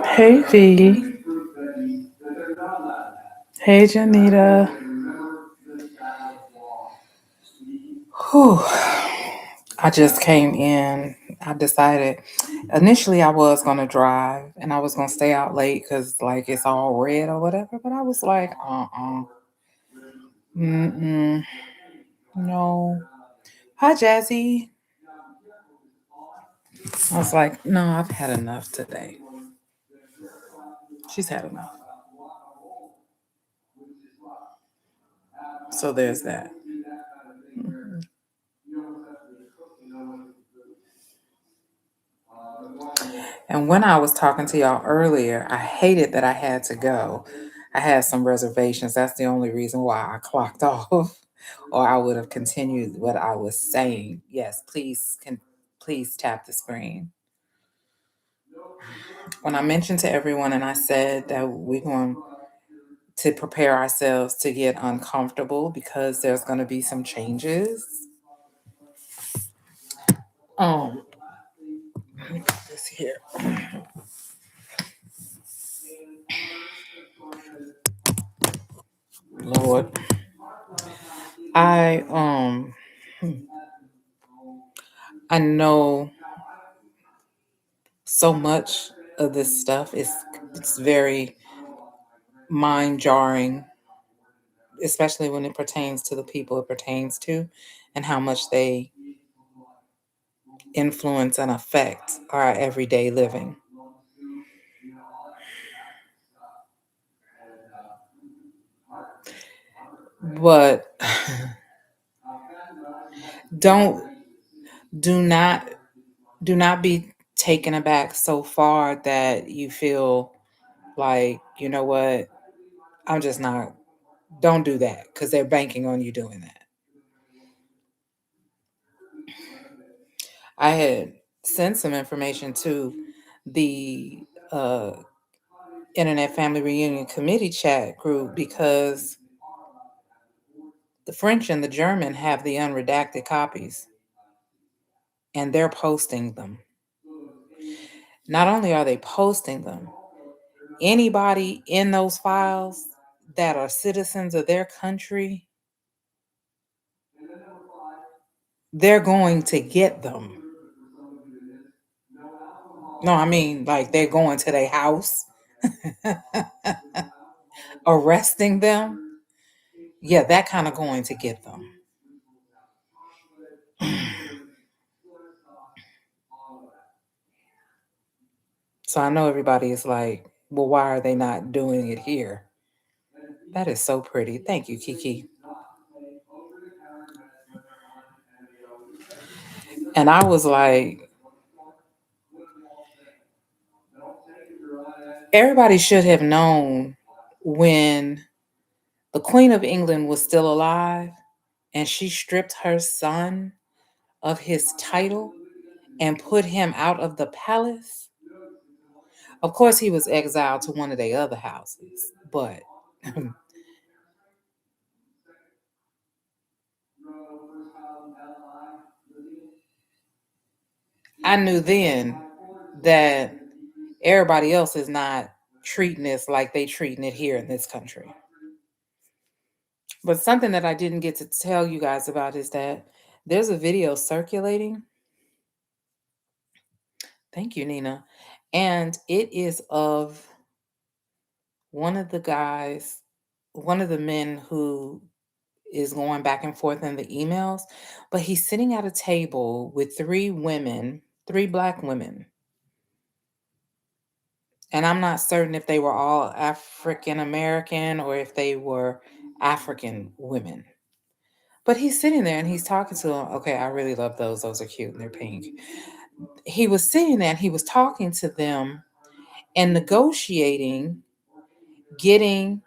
Hey V. Hey Janita. Whew. I just came in. I decided initially I was gonna drive and I was gonna stay out late because like it's all red or whatever. But I was like, mm-mm, no. Hi Jazzy. I was like, no, I've had enough today. She's had enough. So there's that. And when I was talking to y'all earlier, I hated that I had to go. I had some reservations. That's the only reason why I clocked off, or I would have continued what I was saying. Yes, please tap the screen. When I mentioned to everyone and I said that we're going to prepare ourselves to get uncomfortable because there's going to be some changes. Let me put this here. Lord. I I know so much of this stuff is it's very mind jarring, especially when it pertains to the people it pertains to and how much they influence and affect our everyday living. But don't do not do not be taken aback so far that you feel like, you know what, I'm just not, don't do that because they're banking on you doing that. I had sent some information to the uh, Internet Family Reunion Committee chat group because the French and the German have the unredacted copies and they're posting them. Not only are they posting them, anybody in those files that are citizens of their country, they're going to get them. No, I mean, like they're going to their house, arresting them. Yeah, that kind of going to get them. So I know everybody is like, well, why are they not doing it here? That is so pretty. Thank you, Kiki. And I was like, everybody should have known when the Queen of England was still alive and she stripped her son of his title and put him out of the palace. Of course, he was exiled to one of their other houses, but I knew then that everybody else is not treating this like they treating it here in this country. But something that I didn't get to tell you guys about is that there's a video circulating. Thank you, Nina. And it is of one of the guys, one of the men who is going back and forth in the emails, but he's sitting at a table with three women, three Black women. And I'm not certain if they were all African American or if they were African women. But he's sitting there and he's talking to them. Okay, I really love those. Those are cute and they're pink. He was sitting there and he was talking to them and negotiating, getting.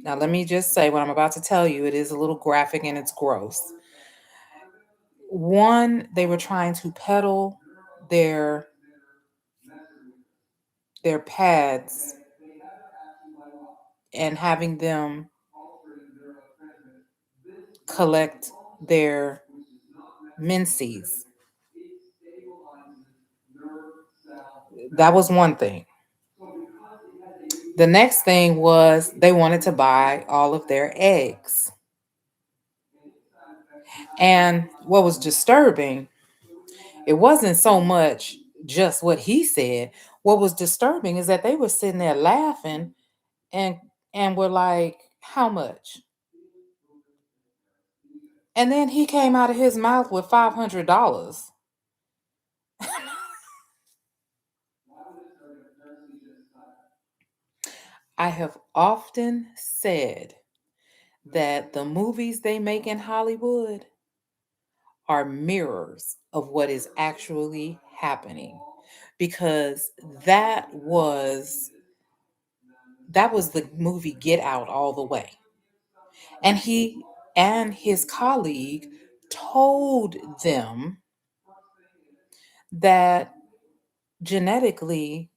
Now, let me just say what I'm about to tell you. It is a little graphic and it's gross. One, they were trying to peddle their their pads and having them collect their menses. That was one thing. The next thing was they wanted to buy all of their eggs. And what was disturbing, it wasn't so much just what he said. What was disturbing is that they were sitting there laughing and were like, "How much?" And then he came out of his mouth with $500. I have often said that the movies they make in Hollywood are mirrors of what is actually happening because that was that was the movie Get Out all the way. And he and his colleague told them that genetically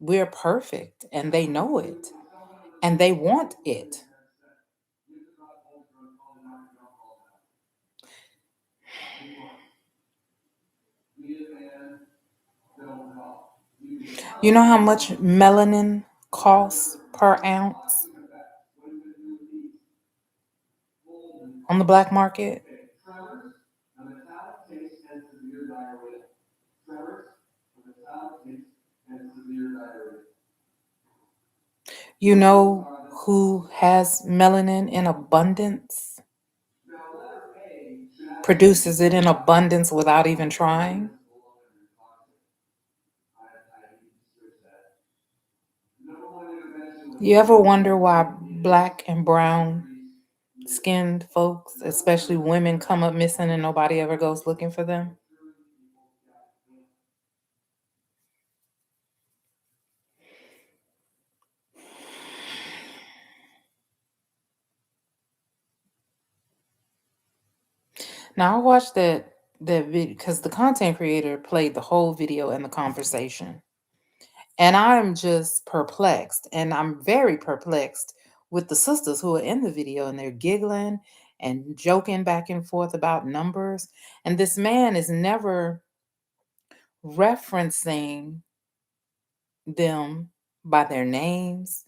we're perfect and they know it and they want it. You know how much melanin costs per ounce on the black market? You know who has melanin in abundance? Produces it in abundance without even trying? You ever wonder why black and brown skinned folks, especially women, come up missing and nobody ever goes looking for them? Now I watched that video because the content creator played the whole video and the conversation. And I'm just perplexed. And I'm very perplexed with the sisters who are in the video and they're giggling and joking back and forth about numbers. And this man is never referencing them by their names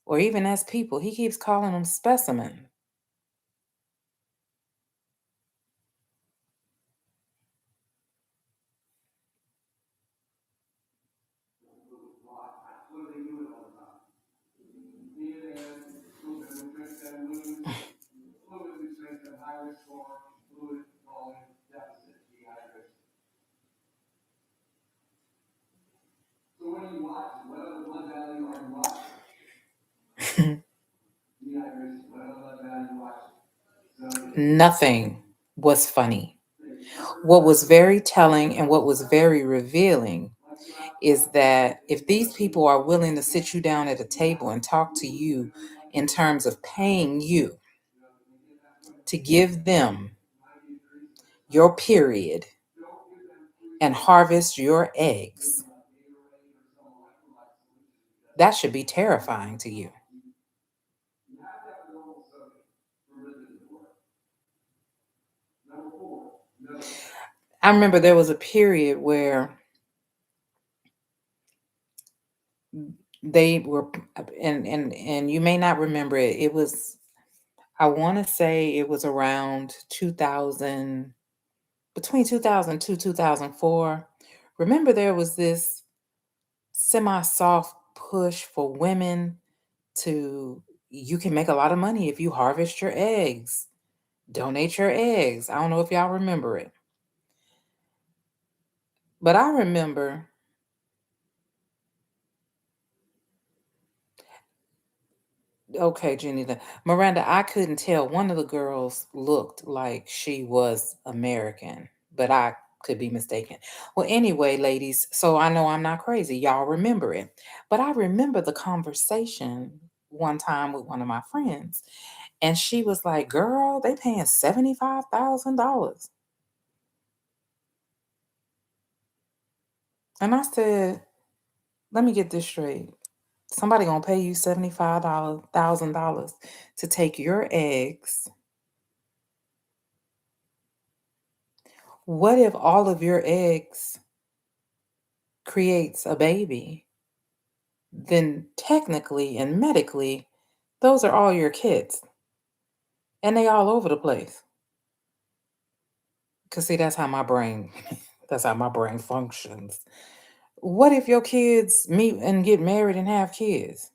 or even as people. He keeps calling them specimen. Nothing was funny. What was very telling and what was very revealing is that if these people are willing to sit you down at a table and talk to you in terms of paying you to give them your period and harvest your eggs, that should be terrifying to you. I remember there was a period where they were, and you may not remember it. It was, I want to say it was around 2000, between 2002 2004. Remember there was this semi-soft push for women to, you can make a lot of money if you harvest your eggs, donate your eggs. I don't know if y'all remember it, but I remember Okay, Jenny, Miranda, I couldn't tell. One of the girls looked like she was American, but I could be mistaken. Well, anyway, ladies, so I know I'm not crazy. Y'all remember it. But I remember the conversation one time with one of my friends, and she was like, "Girl, they paying $75,000." And I said, "Let me get this straight. Somebody gonna pay you $75,000 to take your eggs. What if all of your eggs creates a baby? Then technically and medically, those are all your kids, and they all over the place. Cause see, that's how my brain, that's how my brain functions. What if your kids meet and get married and have kids?"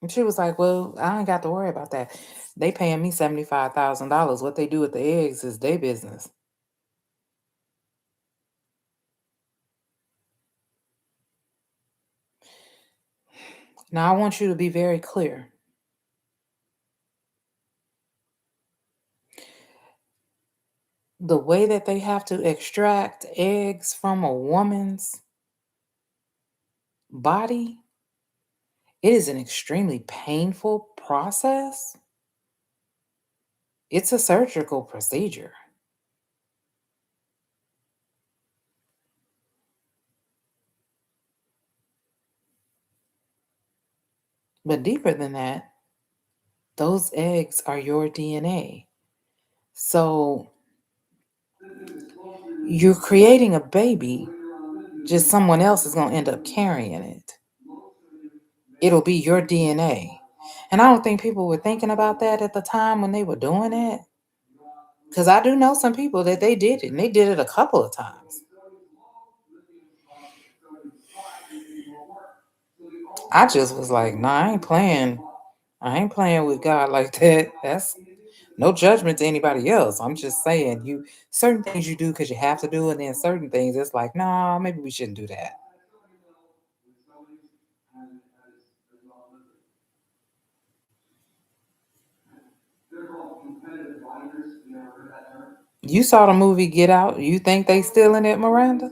And she was like, "Well, I ain't got to worry about that. They paying me $75,000. What they do with the eggs is their business." Now I want you to be very clear. The way that they have to extract eggs from a woman's body, it is an extremely painful process. It's a surgical procedure. But deeper than that, those eggs are your DNA. So you're creating a baby, just someone else is going to end up carrying it. It'll be your DNA. And I don't think people were thinking about that at the time when they were doing it. Because I do know some people that they did it, and they did it a couple of times. I just was like, nah, I ain't playing. I ain't playing with God like that. That's no judgment to anybody else. I'm just saying, you certain things you do because you have to do, and then certain things it's like, nah, maybe we shouldn't do that. You saw the movie Get Out. You think they still in it, Miranda?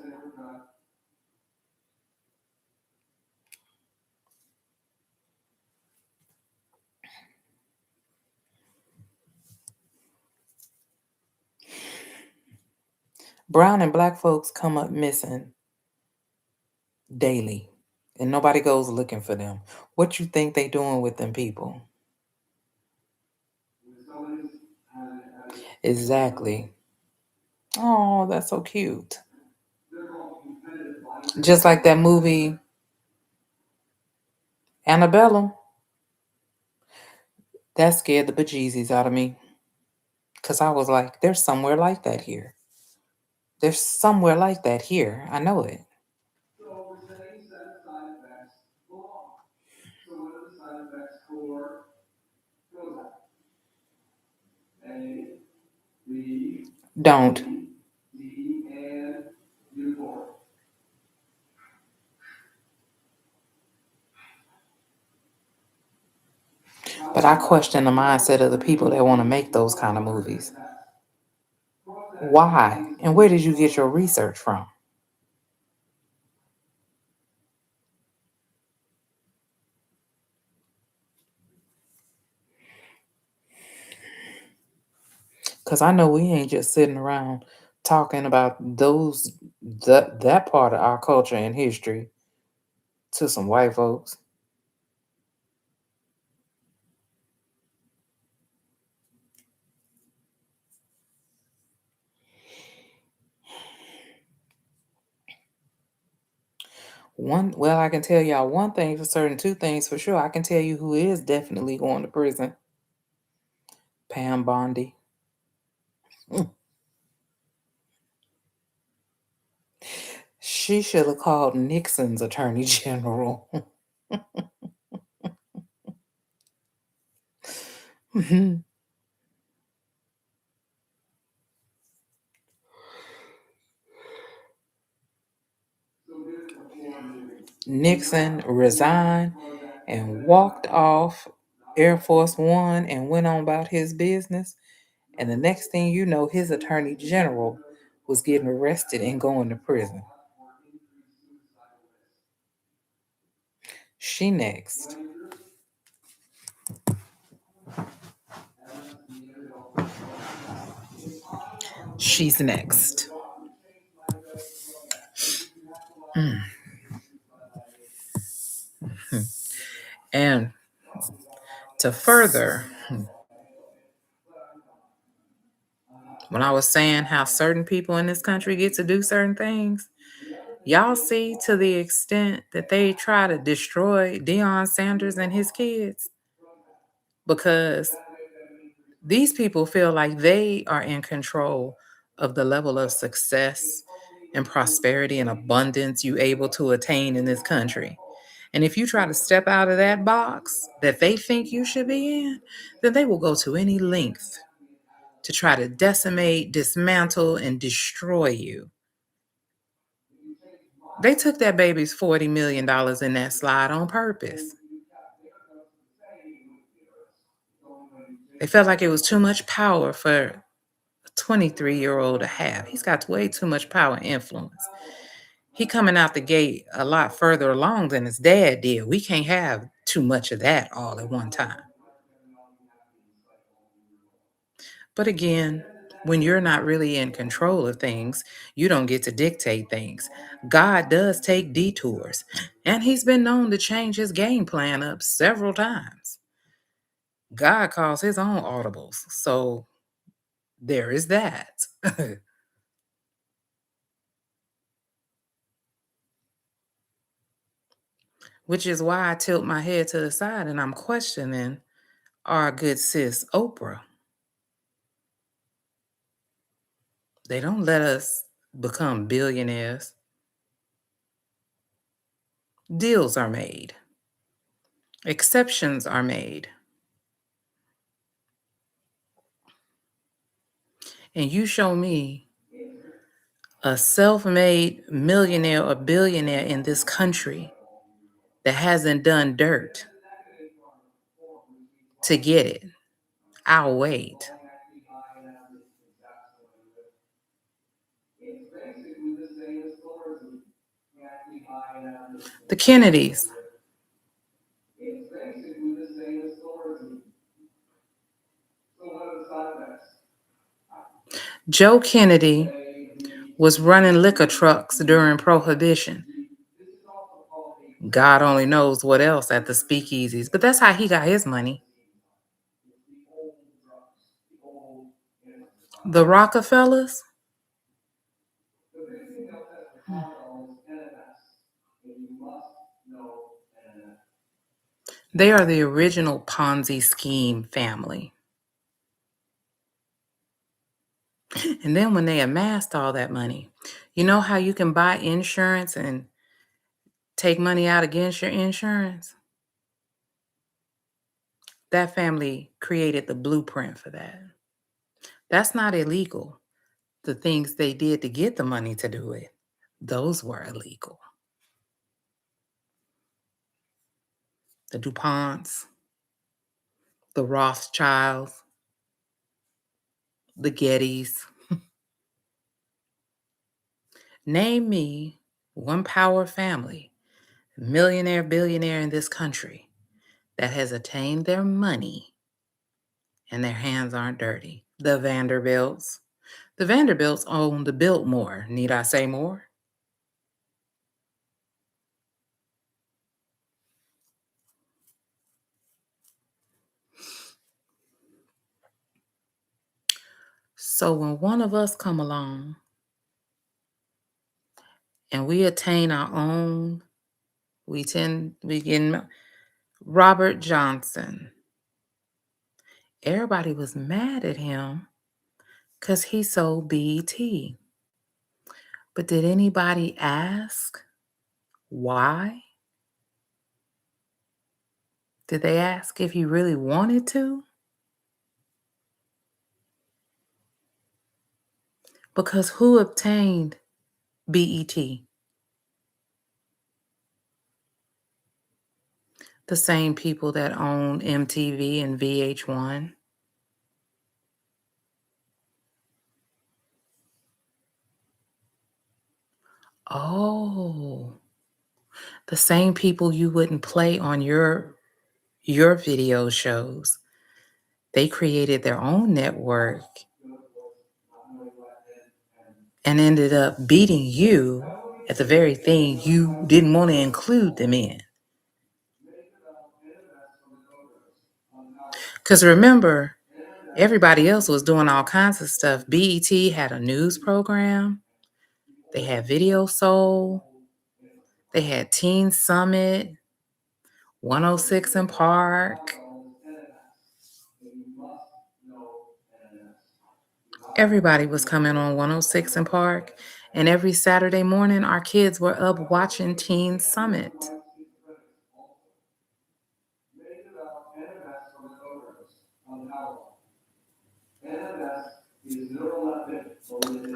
Brown and black folks come up missing daily, and nobody goes looking for them. What you think they doing with them people? Exactly. Oh, that's so cute. Just like that movie Annabelle. That scared the bejesus out of me. Cause I was like, there's somewhere like that here. There's somewhere like that here. I know it. Don't. But I question the mindset of the people that want to make those kind of movies. Why? And where did you get your research from? Because I know we ain't just sitting around talking about that part of our culture and history to some white folks. Well, I can tell y'all one thing for certain, two things for sure. I can tell you who is definitely going to prison. Pam Bondi. She should have called Nixon's attorney general. Nixon resigned and walked off Air Force One and went on about his business. And the next thing you know, his attorney general was getting arrested and going to prison. She next. She's next. Mm. And to further, when I was saying how certain people in this country get to do certain things, y'all see to the extent that they try to destroy Deion Sanders and his kids because these people feel like they are in control of the level of success and prosperity and abundance you able to attain in this country. And if you try to step out of that box that they think you should be in, then they will go to any length to try to decimate, dismantle, and destroy you. They took that baby's $40 million in that slide on purpose. They felt like it was too much power for a 23-year-old to have. He's got way too much power and influence. He coming out the gate a lot further along than his dad did. We can't have too much of that all at one time. But again, when you're not really in control of things, you don't get to dictate things. God does take detours, and he's been known to change his game plan up several times. God calls his own audibles, so there is that. Which is why I tilt my head to the side and I'm questioning our good sis Oprah. They don't let us become billionaires. Deals are made, exceptions are made. And you show me a self made millionaire or billionaire in this country that hasn't done dirt to get it. I'll wait. The Kennedys. Joe Kennedy was running liquor trucks during Prohibition. God only knows what else at the speakeasies, but that's how he got his money. The Rockefellers, they are the original Ponzi scheme family. And then when they amassed all that money, you know how you can buy insurance and take money out against your insurance? That family created the blueprint for that. That's not illegal. The things they did to get the money to do it, those were illegal. The DuPonts, the Rothschilds, the Gettys. Name me one power family, millionaire, billionaire in this country that has attained their money and their hands aren't dirty. The Vanderbilts. The Vanderbilts own the Biltmore. Need I say more? So when one of us come along and we attain our own, we get Robert Johnson. Everybody was mad at him because he sold BET. But did anybody ask why? Did they ask if he really wanted to? Because who obtained BET? The same people that own MTV and VH1. Oh, the same people you wouldn't play on your video shows. They created their own network and ended up beating you at the very thing you didn't want to include them in. Because remember, everybody else was doing all kinds of stuff. BET had a news program, they had Video Soul, they had Teen Summit, 106 in Park. Everybody was coming on 106 in Park, and every Saturday morning, our kids were up watching Teen Summit.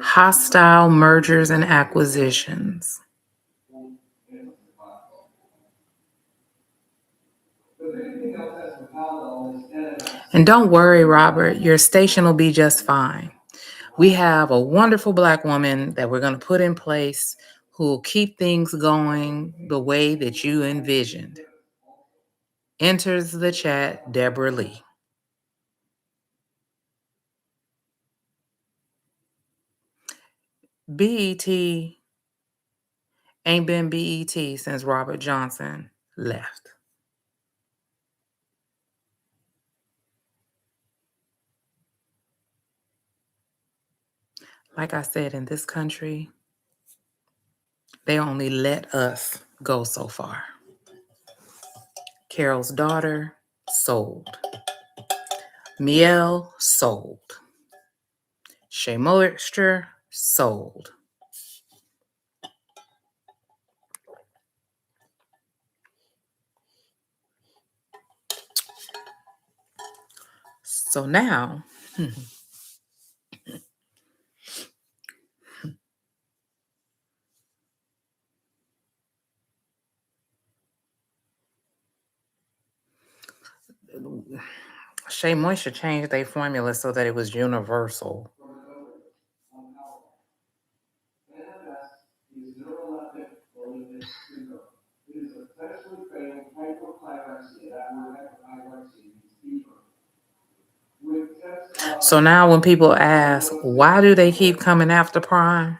Hostile mergers and acquisitions. And don't worry, Robert, your station will be just fine. We have a wonderful Black woman that we're going to put in place who will keep things going the way that you envisioned. Enters the chat, Deborah Lee. BET ain't been BET since Robert Johnson left. Like I said, in this country, they only let us go so far. Carol's Daughter, sold. Miel, sold. Shea Moisture, sold. So now, Shea Moisture changed their formula so that it was universal. So now when people ask, why do they keep coming after Prime?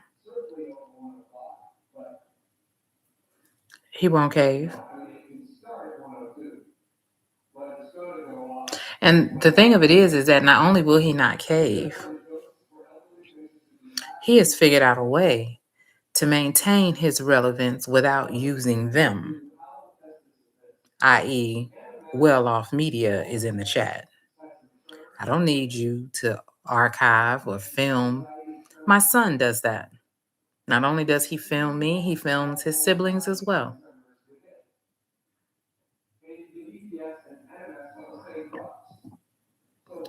He won't cave. And the thing of it is that not only will he not cave, he has figured out a way to maintain his relevance without using them, i.e., well-off media is in the chat. I don't need you to archive or film. My son does that. Not only does he film me, he films his siblings as well.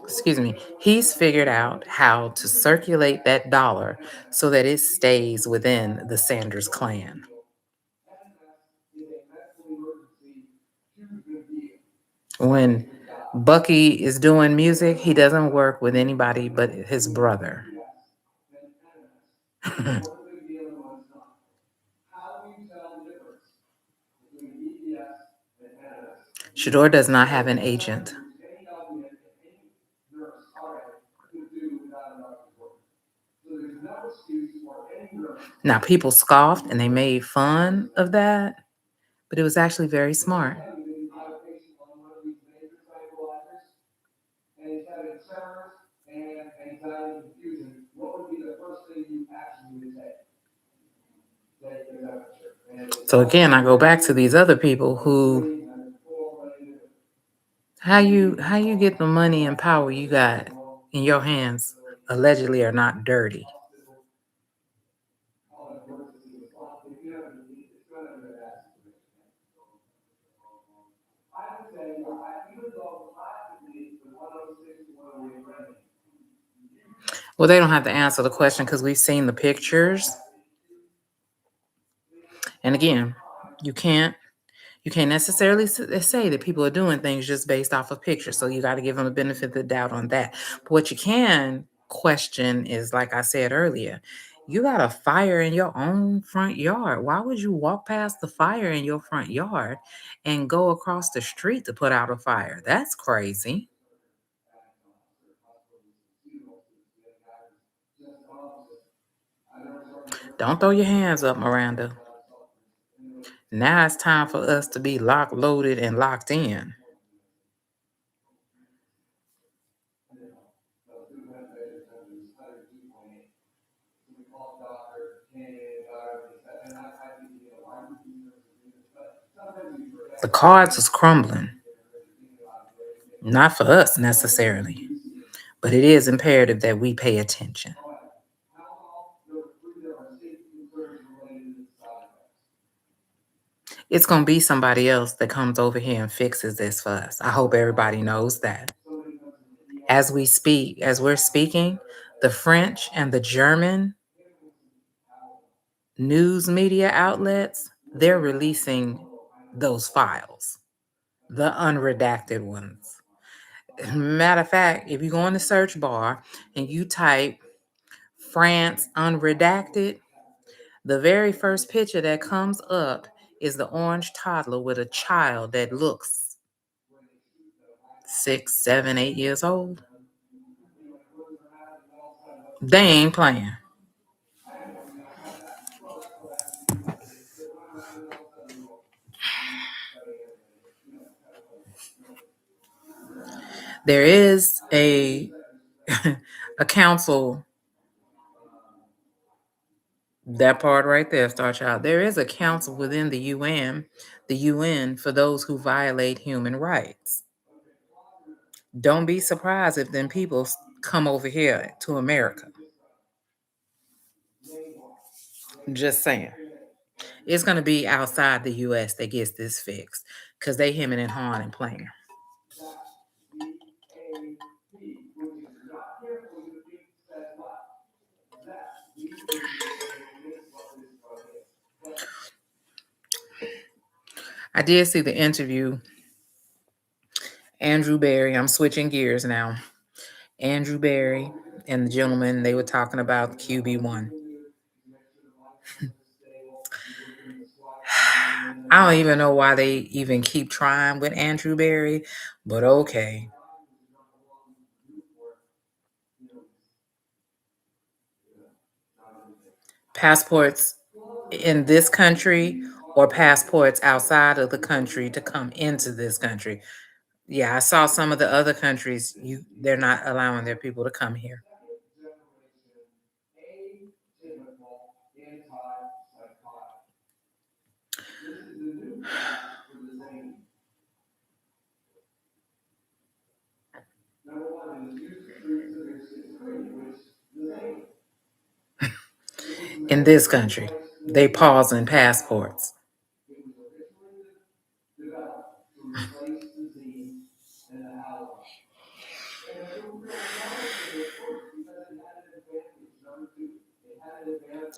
Excuse me. He's figured out how to circulate that dollar so that it stays within the Sanders clan. When Bucky is doing music, he doesn't work with anybody but his brother. Shador does not have an agent. Now, people scoffed and they made fun of that, but it was actually very smart. So again, I go back to these other people who, how you get the money and power you got in your hands allegedly are not dirty. Well, they don't have to answer the question because we've seen the pictures. And again, you can't You can't necessarily say that people are doing things just based off of pictures. So you got to give them the benefit of the doubt on that. But what you can question is, like I said earlier, you got a fire in your own front yard. Why would you walk past the fire in your front yard and go across the street to put out a fire? That's crazy. Don't throw your hands up, Miranda. Now it's time for us to be locked, loaded, and locked in. The cards is crumbling. Not for us necessarily, but it is imperative that we pay attention. It's going to be somebody else that comes over here and fixes this for us. I hope everybody knows that. As we speak, as we're speaking, the French and the German news media outlets, they're releasing those files, the unredacted ones. Matter of fact, if you go in the search bar and you type France unredacted, the very first picture that comes up is the orange toddler with a child that looks 6, 7, 8 years old. They ain't playing. There is a a council. That part right there, Star Child. There is a council within the UN for those who violate human rights. Don't be surprised if them people come over here to America. Just saying. It's going to be outside the US that gets this fixed because they hemming and hawing and playing. I did see the interview. Andrew Berry, I'm switching gears now. Andrew Berry and the gentleman, they were talking about QB1. I don't even know why they even keep trying with Andrew Berry, but okay. Passports in this country or passports outside of the country to come into this country. Yeah, I saw some of the other countries, they're not allowing their people to come here. In this country, they pausing passports.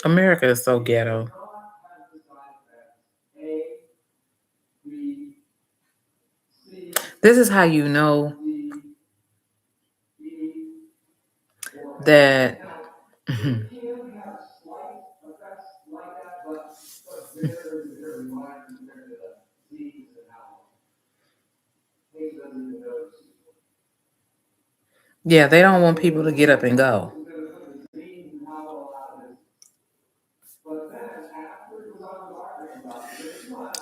America is so ghetto. This is how you know that yeah, they don't want people to get up and go.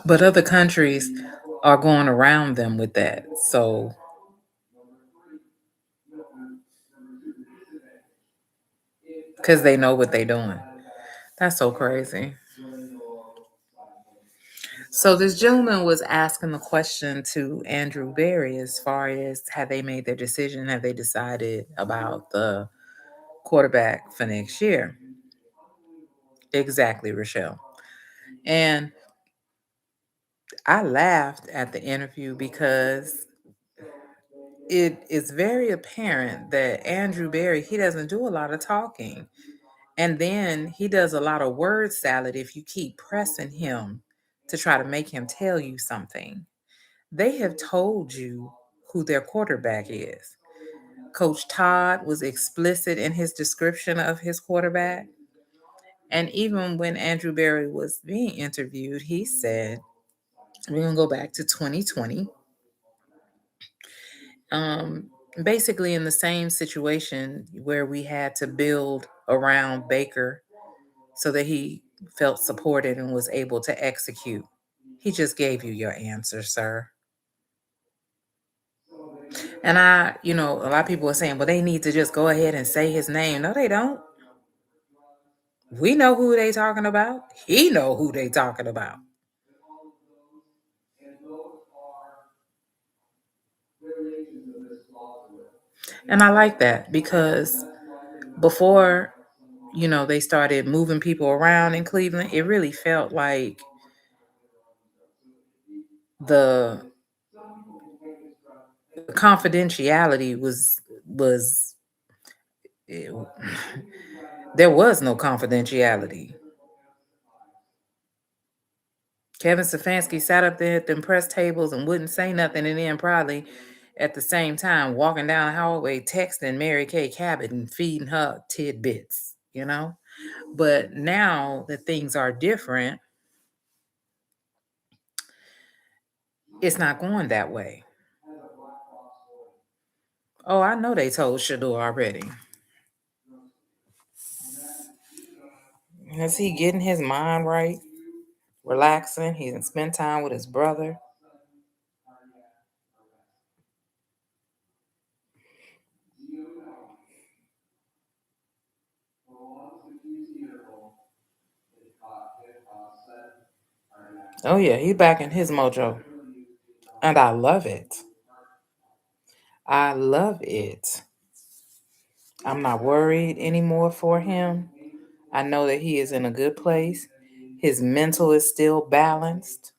But other countries are going around them with that. So, because they know what they're doing. That's so crazy. So, this gentleman was asking the question to Andrew Berry as far as have they made their decision? Have they decided about the quarterback for next year? Exactly, Rochelle. And I laughed at the interview because it is very apparent that Andrew Berry, he doesn't do a lot of talking. And then he does a lot of word salad if you keep pressing him to try to make him tell you something. They have told you who their quarterback is. Coach Todd was explicit in his description of his quarterback. And even when Andrew Berry was being interviewed, he said, we're going to go back to 2020. Um, Basically, in the same situation where we had to build around Baker so that he felt supported and was able to execute. He just gave you your answer, sir. And a lot of people are saying, well, they need to just go ahead and say his name. No, they don't. We know who they talking about. He know who they talking about. And I like that because before, they started moving people around in Cleveland, it really felt like the confidentiality was it, there was no confidentiality. Kevin Stefanski sat up there at them press tables and wouldn't say nothing, and then probably at the same time walking down the hallway texting Mary Kay Cabot and feeding her tidbits. But now that things are different, it's not going that way. Oh, I know they told Shador already. Is he getting his mind right? Relaxing? He can spend time with his brother. Oh yeah, he back in his mojo. And I love it. I love it. I'm not worried anymore for him. I know that he is in a good place. His mental is still balanced.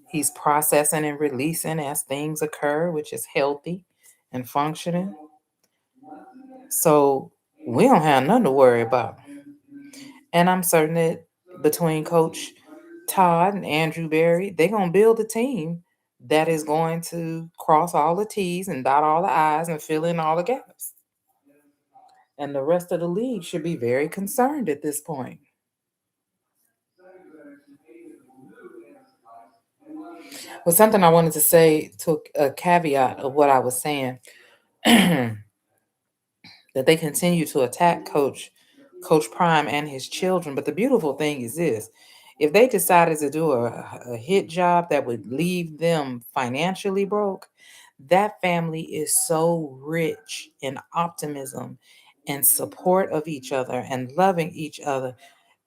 He's processing and releasing as things occur, which is healthy and functioning. So we don't have nothing to worry about. And I'm certain that between Coach Todd and Andrew Berry, they're going to build a team that is going to cross all the T's and dot all the I's and fill in all the gaps. And the rest of the league should be very concerned at this point. Well, something I wanted to say to a caveat of what I was saying that they continue to attack Coach Prime and his children. But the beautiful thing is this: if they decided to do a hit job that would leave them financially broke, that family is so rich in optimism and support of each other and loving each other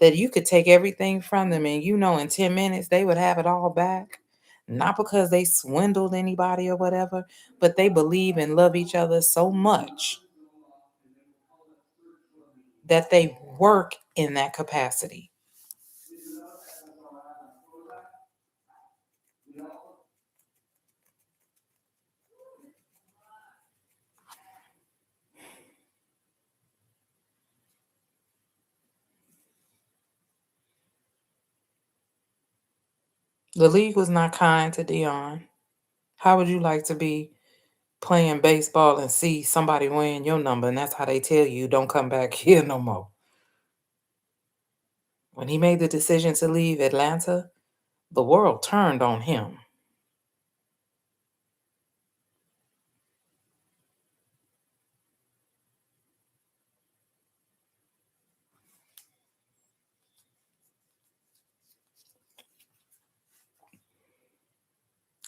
that you could take everything from them and in 10 minutes they would have it all back. Not because they swindled anybody or whatever, but they believe and love each other so much that they work in that capacity. The league was not kind to Dion. How would you like to be playing baseball and see somebody wearing your number and that's how they tell you don't come back here no more? When he made the decision to leave Atlanta, the world turned on him.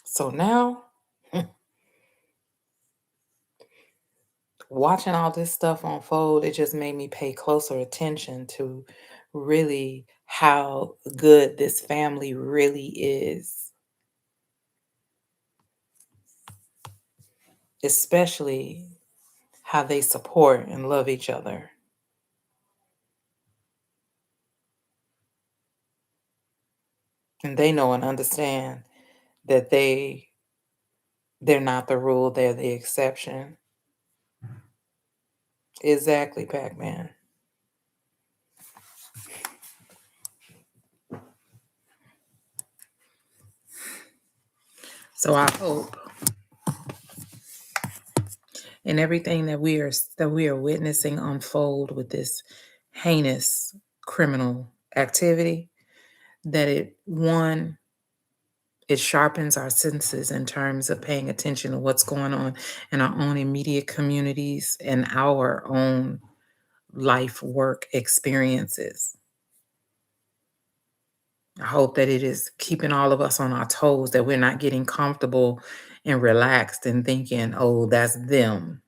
So now, watching all this stuff unfold, it just made me pay closer attention to really how good this family really is, especially how they support and love each other. And they know and understand that they're not the rule, they're the exception. Exactly, Pac-Man. So I hope in everything that we are witnessing unfold with this heinous criminal activity, that it sharpens our senses in terms of paying attention to what's going on in our own immediate communities and our own life work experiences. I hope that it is keeping all of us on our toes, that we're not getting comfortable and relaxed and thinking, oh, that's them.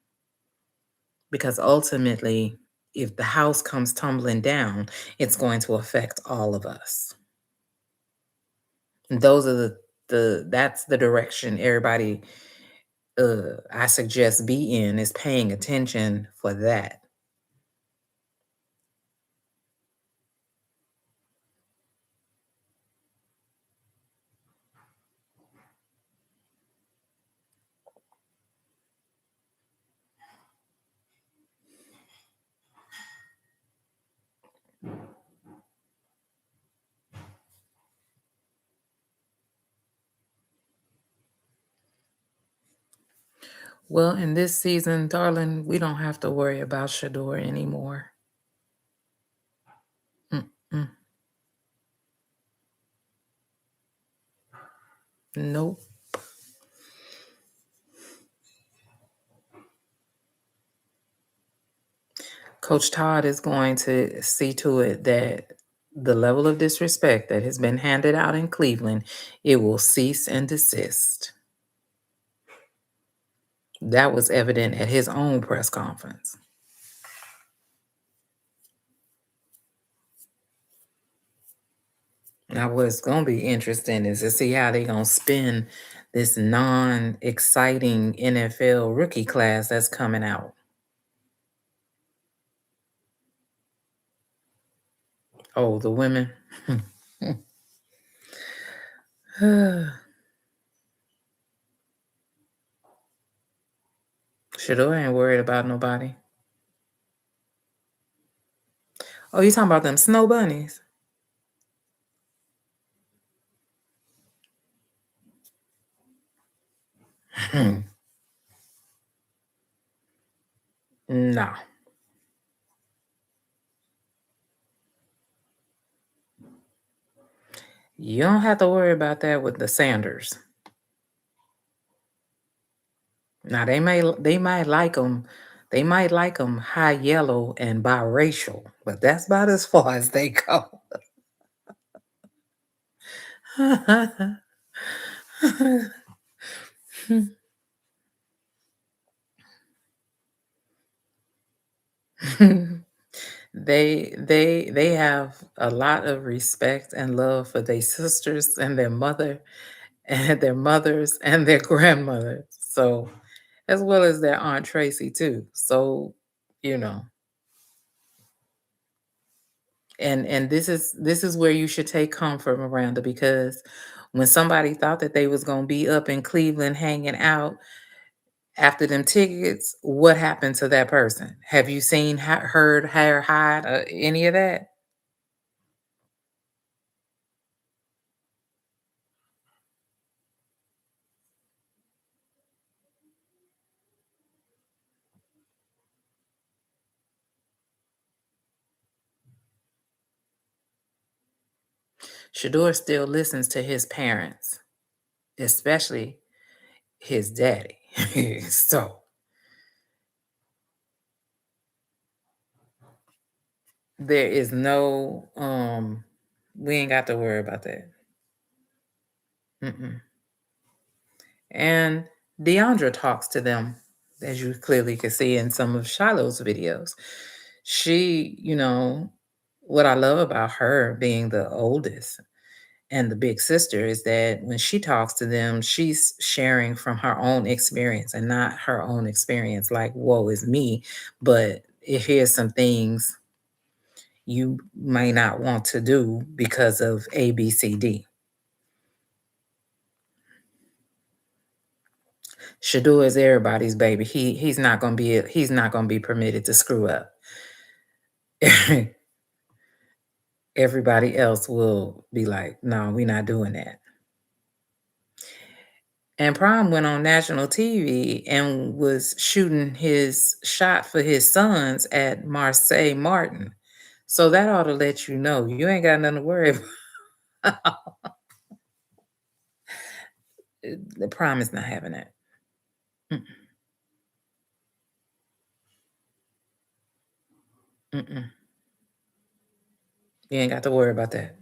Because ultimately, if the house comes tumbling down, it's going to affect all of us. And those are that's the direction everybody I suggest be in, is paying attention for that. Well, in this season, darling, we don't have to worry about Shador anymore. Mm-mm. Nope. Coach Todd is going to see to it that the level of disrespect that has been handed out in Cleveland, it will cease and desist. That was evident at his own press conference. Now, what's going to be interesting is to see how they're going to spin this non-exciting NFL rookie class that's coming out. Oh, the women. Shador ain't worried about nobody. Oh, you talking about them snow bunnies? No. You don't have to worry about that with the Sanders. Now they might like them. They might like them high yellow and biracial, but that's about as far as they go. They have a lot of respect and love for their sisters and their mother and their mothers and their grandmothers. So, as well as their Aunt Tracy too. So, you know, and this is where you should take comfort, Miranda, because when somebody thought that they was gonna be up in Cleveland hanging out after them tickets, what happened to that person? Have you seen, heard, hair, hide, any of that? Shador still listens to his parents, especially his daddy. So there is no we ain't got to worry about that. Mm-mm. And Deandra talks to them, as you clearly could see in some of Shiloh's videos. She, what I love about her being the oldest and the big sister is that when she talks to them, she's sharing from her own experience and not her own experience like, woe is me. But if here's some things you may not want to do because of A, B, C, D. Shador is everybody's baby. He's not gonna be permitted to screw up. Everybody else will be like, no, we're not doing that. And Prime went on national TV and was shooting his shot for his sons at Marseille Martin. So that ought to let you know you ain't got nothing to worry about. The Prime is not having that. Mm, mm-mm. You ain't got to worry about that.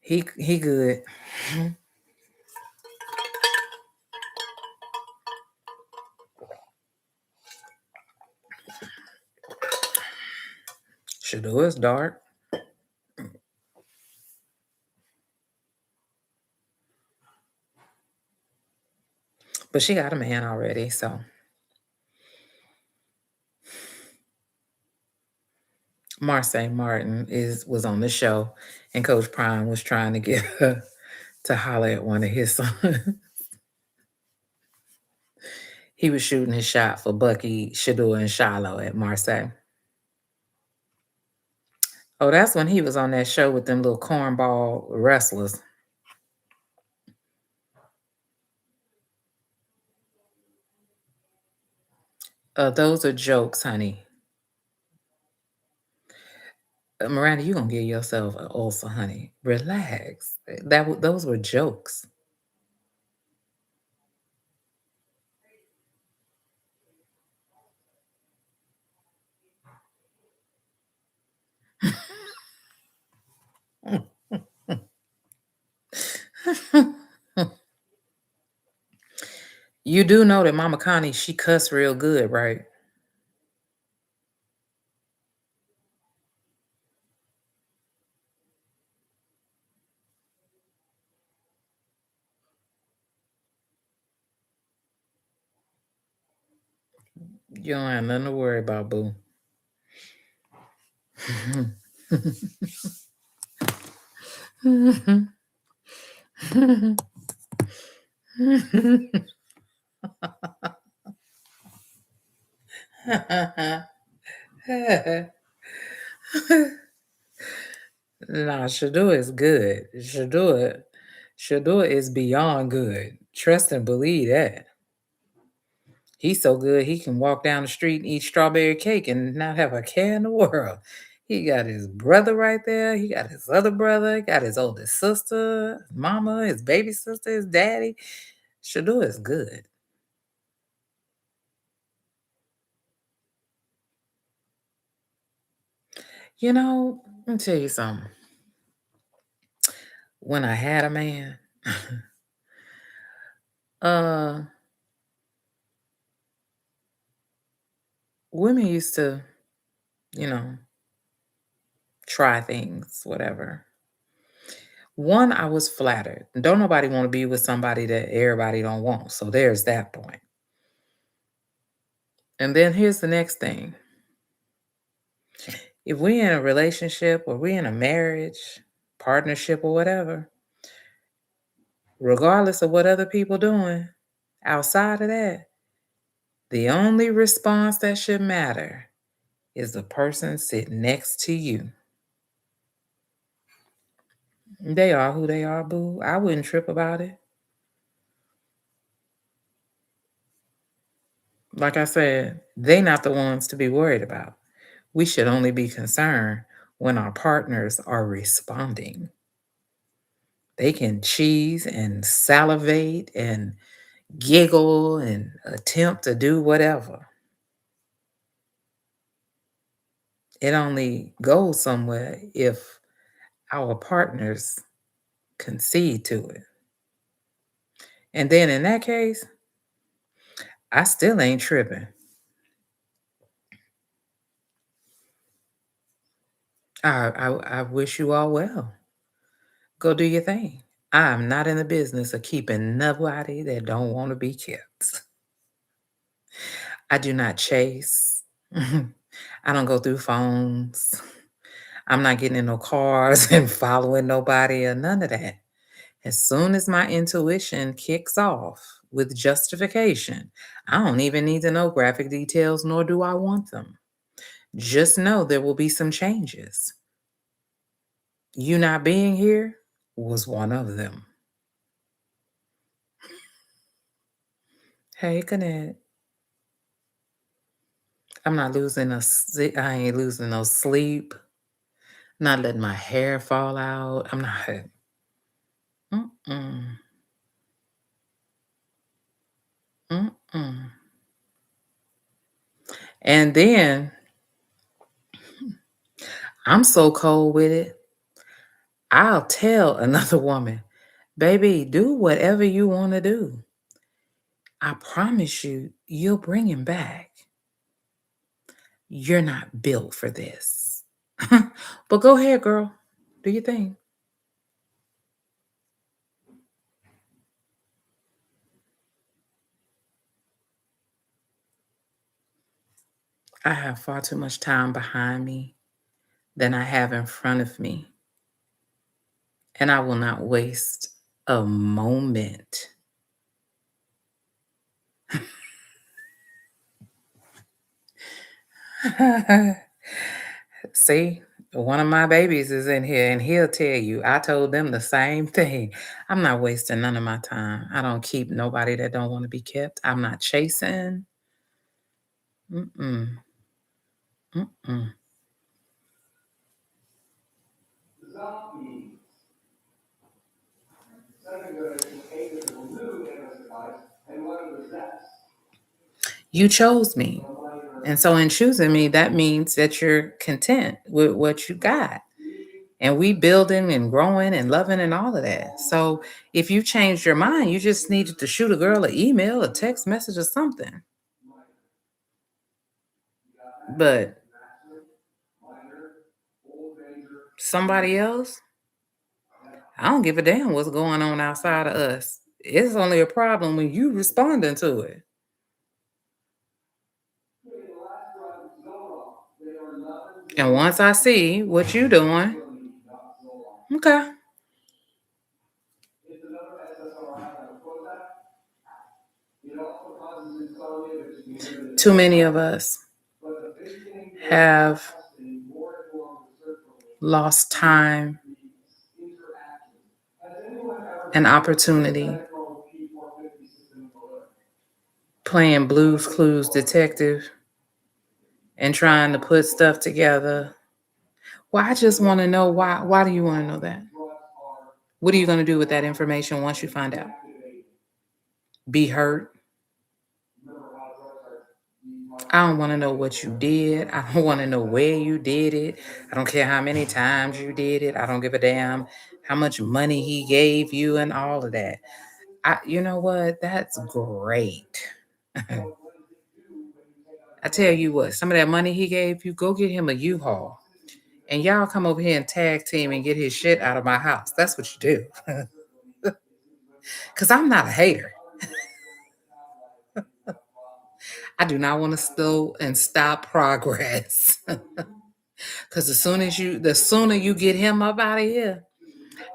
He good. Shadua is dark, but she got a man already. So Marseille Martin was on the show, and Coach Prime was trying to get her to holler at one of his sons. He was shooting his shot for Bucky, Shadua, and Shiloh at Marseille. Oh, that's when he was on that show with them little cornball wrestlers. Those are jokes, honey. Miranda, you gonna give yourself an ulcer, honey. Relax. Those were jokes. You do know that Mama Connie, she cuss real good, right? You don't have nothing to worry about, boo. Nah, Shadua is good. Shadua is beyond good. Trust and believe that. He's so good he can walk down the street and eat strawberry cake and not have a care in the world. He got his brother right there. He got his other brother. He got his oldest sister, his mama, his baby sister, his daddy. Shadua is good. You know, let me tell you something. When I had a man, uh, women used to, you know, try things, whatever. One, I was flattered. Don't nobody want to be with somebody that everybody don't want. So there's that point. And then here's the next thing. If we in a relationship or we in a marriage, partnership or whatever, regardless of what other people doing, outside of that, the only response that should matter is the person sitting next to you. They are who they are, boo. I wouldn't trip about it. Like I said, they not the ones to be worried about. We should only be concerned when our partners are responding. They can cheese and salivate and giggle and attempt to do whatever. It only goes somewhere if our partners concede to it. And then in that case, I still ain't tripping. I wish you all well. Go do your thing. I'm not in the business of keeping nobody that don't want to be kept. I do not chase. I don't go through phones. I'm not getting in no cars and following nobody or none of that. As soon as my intuition kicks off with justification, I don't even need to know graphic details, nor do I want them. Just know there will be some changes. You not being here was one of them. Hey, Connect. I'm not losing I ain't losing no sleep. Not letting my hair fall out. I'm not. Mm-mm. Mm-mm. And then I'm so cold with it. I'll tell another woman, baby, do whatever you want to do. I promise you, you'll bring him back. You're not built for this. But go ahead, girl. Do your thing. I have far too much time behind me than I have in front of me. And I will not waste a moment. See, one of my babies is in here and he'll tell you, I told them the same thing. I'm not wasting none of my time. I don't keep nobody that don't want to be kept. I'm not chasing. Mm-mm. Mm-mm. You chose me. And so in choosing me, that means that you're content with what you got. And we building and growing and loving and all of that. So if you changed your mind, you just needed to shoot a girl an email, a text message, or something. But somebody else, I don't give a damn what's going on outside of us. It's only a problem when you responding to it. And once I see what you doing, okay. Too many of us have lost time and opportunity playing Blues Clues detective and trying to put stuff together. Well, I just want to know why. Why do you want to know that? What are you going to do with that information once you find out? Be hurt? I don't want to know what you did. I don't want to know where you did it. I don't care how many times you did it. I don't give a damn how much money he gave you and all of that. You know what? That's great. I tell you what, some of that money he gave you, go get him a U-Haul. And y'all come over here and tag team and get his shit out of my house. That's what you do. Because I'm not a hater. I do not want to slow and stop progress. Because the sooner you get him up out of here,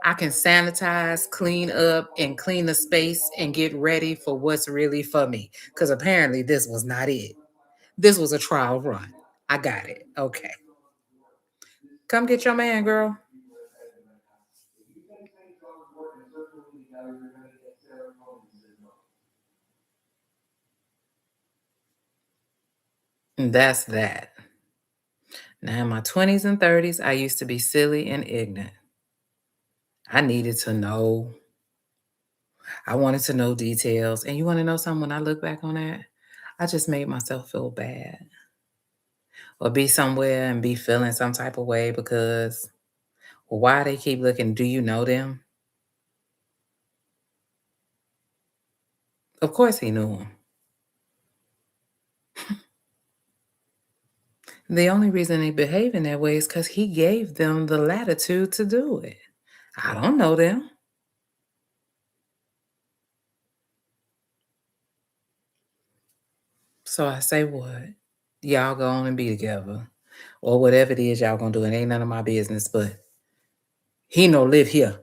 I can sanitize, clean up, and clean the space and get ready for what's really for me. Because apparently this was not it. This was a trial run. I got it. Okay. Come get your man, girl. And that's that. Now, in my 20s and 30s, I used to be silly and ignorant. I needed to know. I wanted to know details. And you want to know something? When I look back on that, I just made myself feel bad or be somewhere and be feeling some type of way because well, why they keep looking? Do you know them? Of course he knew them. The only reason they behave in that way is because he gave them the latitude to do it. I don't know them. So I say what? Y'all go on and be together. Or whatever it is y'all gonna do. It ain't none of my business, but he no live here.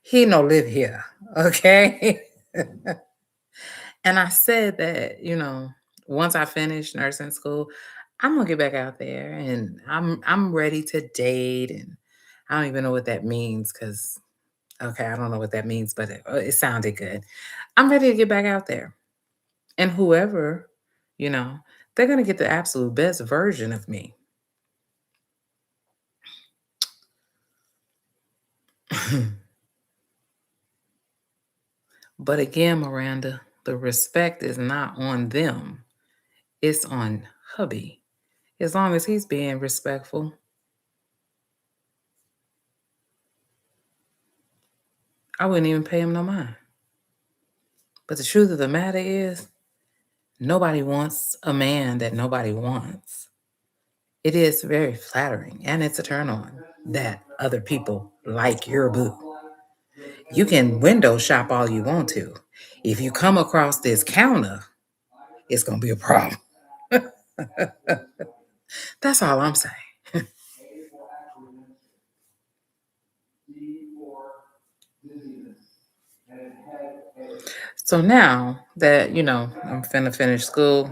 He no live here. Okay. And I said that, once I finish nursing school, I'm gonna get back out there and I'm ready to date and I don't even know what that means because, okay, I don't know what that means, but it sounded good. I'm ready to get back out there. And whoever, you know, they're going to get the absolute best version of me. But again, Miranda, the respect is not on them, it's on hubby. As long as he's being respectful, I wouldn't even pay him no mind. But the truth of the matter is, nobody wants a man that nobody wants. It is very flattering and it's a turn on that other people like your boo. You can window shop all you want to. If you come across this counter, it's going to be a problem. That's all I'm saying. So now that, I'm finna finish school,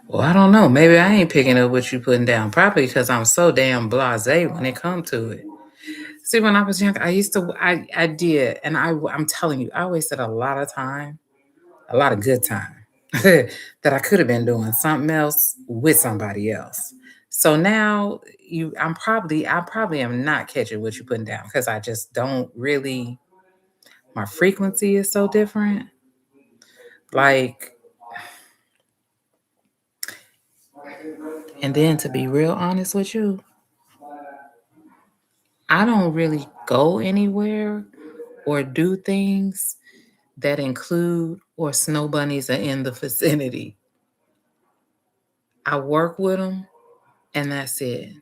well, I don't know. Maybe I ain't picking up what you putting down. Probably because I'm so damn blasé when it comes to it. See, when I was young, I used to, I did, and I'm telling you, I wasted a lot of time, a lot of good time that I could have been doing something else with somebody else. So now I probably am not catching what you're putting down because I just don't really, my frequency is so different. Like, and then to be real honest with you, I don't really go anywhere or do things that include or snow bunnies are in the vicinity. I work with them and that's it.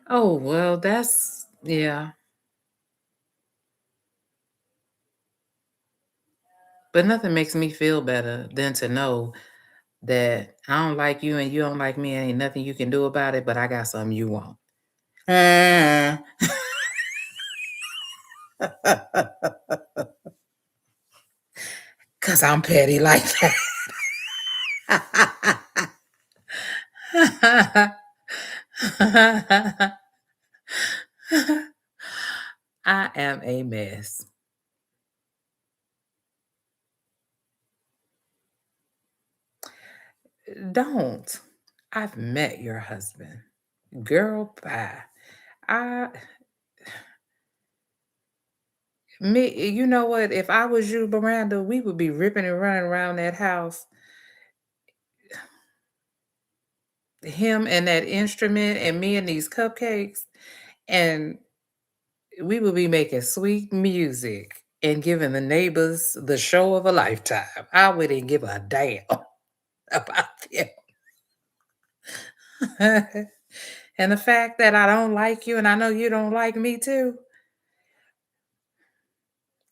Oh, well, yeah. But nothing makes me feel better than to know that I don't like you and you don't like me. And ain't nothing you can do about it, but I got something you want. Because I'm petty like that. I am a mess. Don't. I've met your husband. Girl, bye. I Me, you know what? If I was you, Miranda, we would be ripping and running around that house. Him and that instrument, and me and these cupcakes, and we would be making sweet music and giving the neighbors the show of a lifetime. I wouldn't give a damn about them. And the fact that I don't like you, and I know you don't like me too.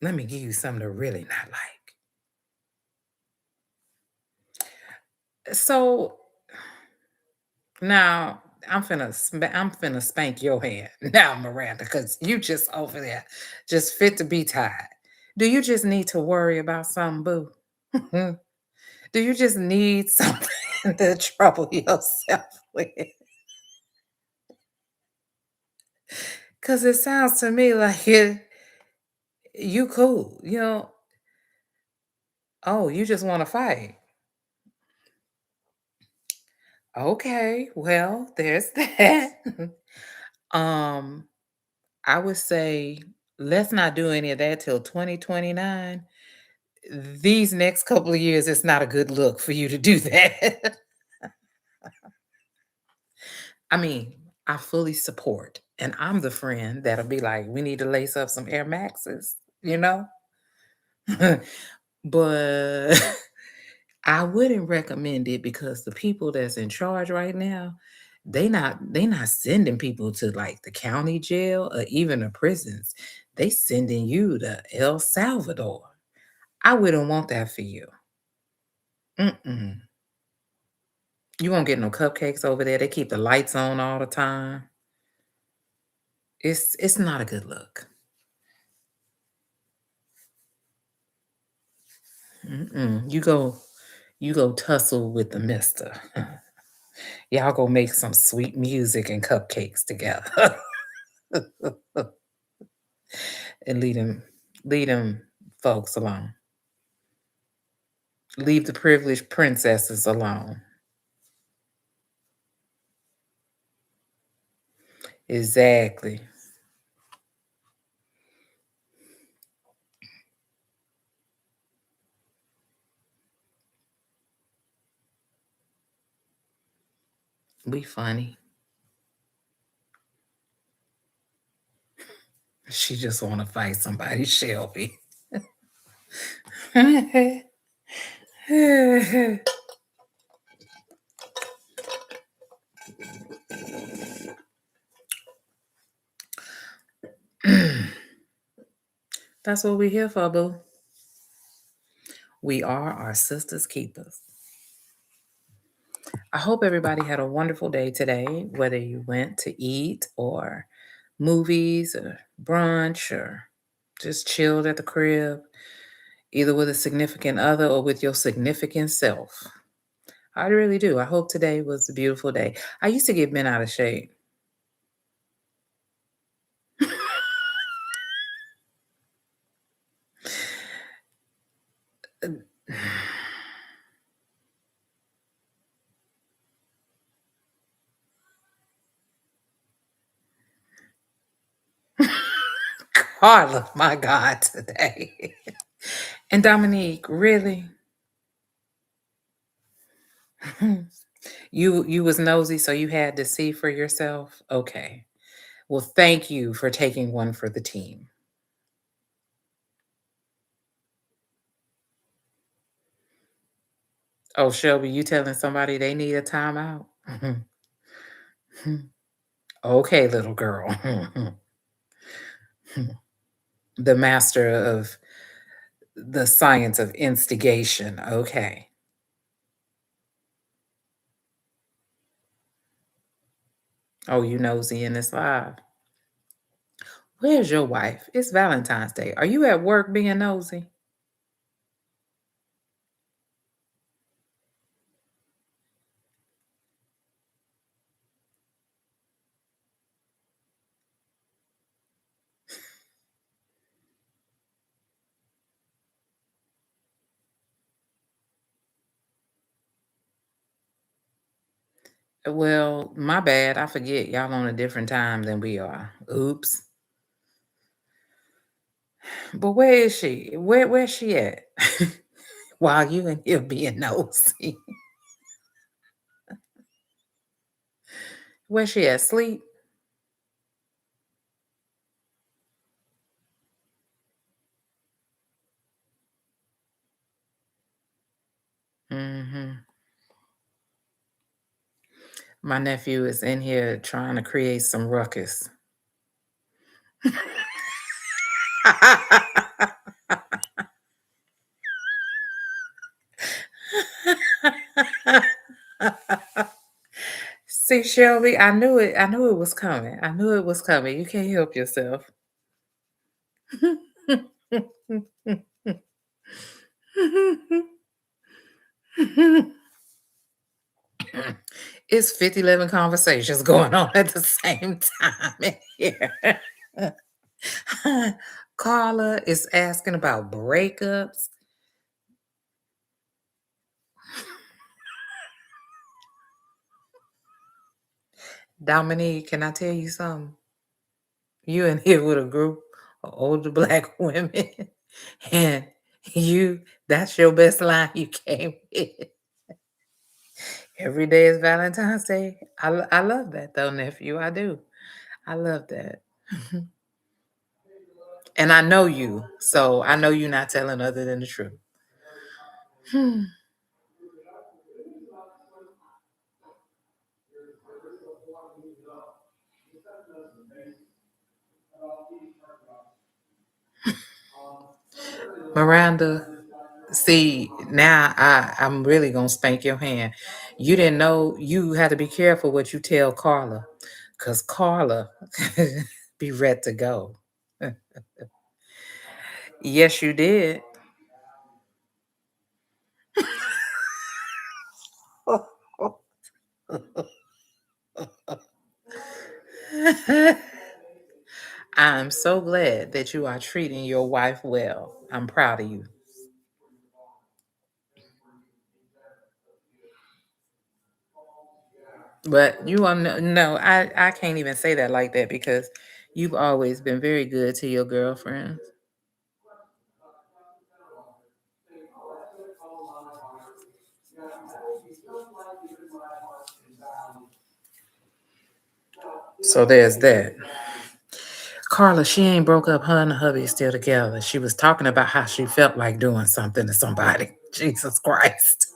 Let me give you something to really not like. So now I'm finna spank your hand now, Miranda, because you just over there, just fit to be tied. Do you just need to worry about something, boo? Do you just need something to trouble yourself with? Because it sounds to me like you cool. Oh, you just want to fight. Okay, well, there's that. um, I would say let's not do any of that till 2029. These next couple of years, it's not a good look for you to do that. I mean, I fully support, and I'm the friend that'll be like, we need to lace up some Air Maxes, you know? But I wouldn't recommend it because the people that's in charge right now, they not sending people to like the county jail or even the prisons. They sending you to El Salvador. I wouldn't want that for you. Mm-mm. You won't get no cupcakes over there. They keep the lights on all the time. It's not a good look. Mm-mm. You go tussle with the mister. Y'all go make some sweet music and cupcakes together. And lead them folks alone. Leave the privileged princesses alone. Exactly. We funny. She just want to fight somebody, Shelby. That's what we're here for, boo. We are our sisters' keepers. I hope everybody had a wonderful day today, whether you went to eat or movies or brunch or just chilled at the crib, either with a significant other or with your significant self. I really do. I hope today was a beautiful day. I used to get bent out of shape. Carla, my God, today. And Dominique, really? You was nosy, so you had to see for yourself? Okay. Well, thank you for taking one for the team. Oh, Shelby, you telling somebody they need a timeout? Okay, little girl. The master of the science of instigation. Okay. Oh, you nosy in this live. Where's your wife? It's Valentine's Day. Are you at work being nosy? Well, my bad. I forget y'all on a different time than we are. Oops. But where is she? Where's she at? While you in here being nosy. Where's she at? Sleep? Hmm. My nephew is in here trying to create some ruckus. See, Shelby, I knew it. I knew it was coming. I knew it was coming. You can't help yourself. It's 5011 conversations going on at the same time in here. Carla is asking about breakups. Dominique, can I tell you something? You in here with a group of older black women, and that's your best line you came with. Every day is Valentine's Day. I love that though, nephew. I do. I love that. And I know you, so I know you're not telling other than the truth. Miranda, See, now I'm really gonna spank your hand. You didn't know you had to be careful what you tell Carla, cause Carla be ready to go. Yes, you did. I'm so glad that you are treating your wife well. I'm proud of you. But you are no, I can't even say that like that because you've always been very good to your girlfriends. So there's that. Carla, she ain't broke up. Her and her hubby is still together. She was talking about how she felt like doing something to somebody. Jesus Christ.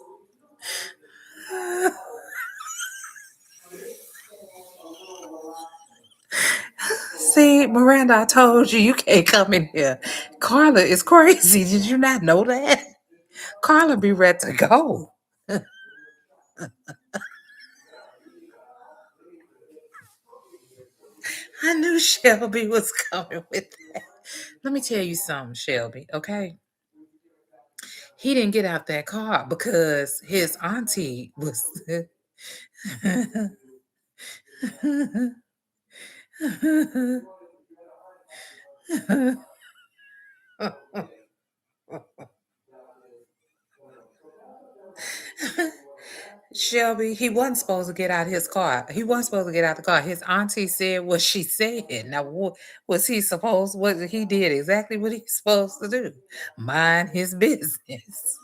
See, Miranda, I told you you can't come in here. Carla is crazy. Did you not know that? Carla be ready to go. I knew Shelby was coming with that. Let me tell you something, Shelby, okay? He didn't get out that car because his auntie was. Shelby, he wasn't supposed to get out his car. He wasn't supposed to get out the car. His auntie said what she said. Now, what was he supposed? What he did exactly what he's supposed to do? Mind his business.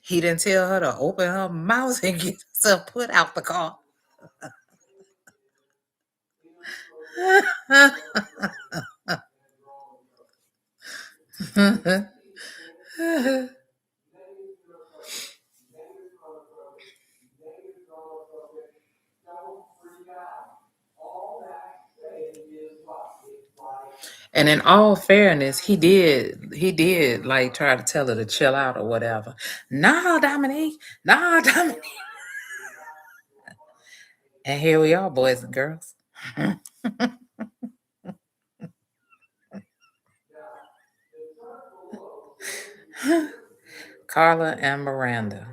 He didn't tell her to open her mouth and get herself put out the car. And in all fairness, he did like try to tell her to chill out or whatever. Nah, Dominique. Nah, Dominique. And here we are, boys and girls. Carla and Miranda.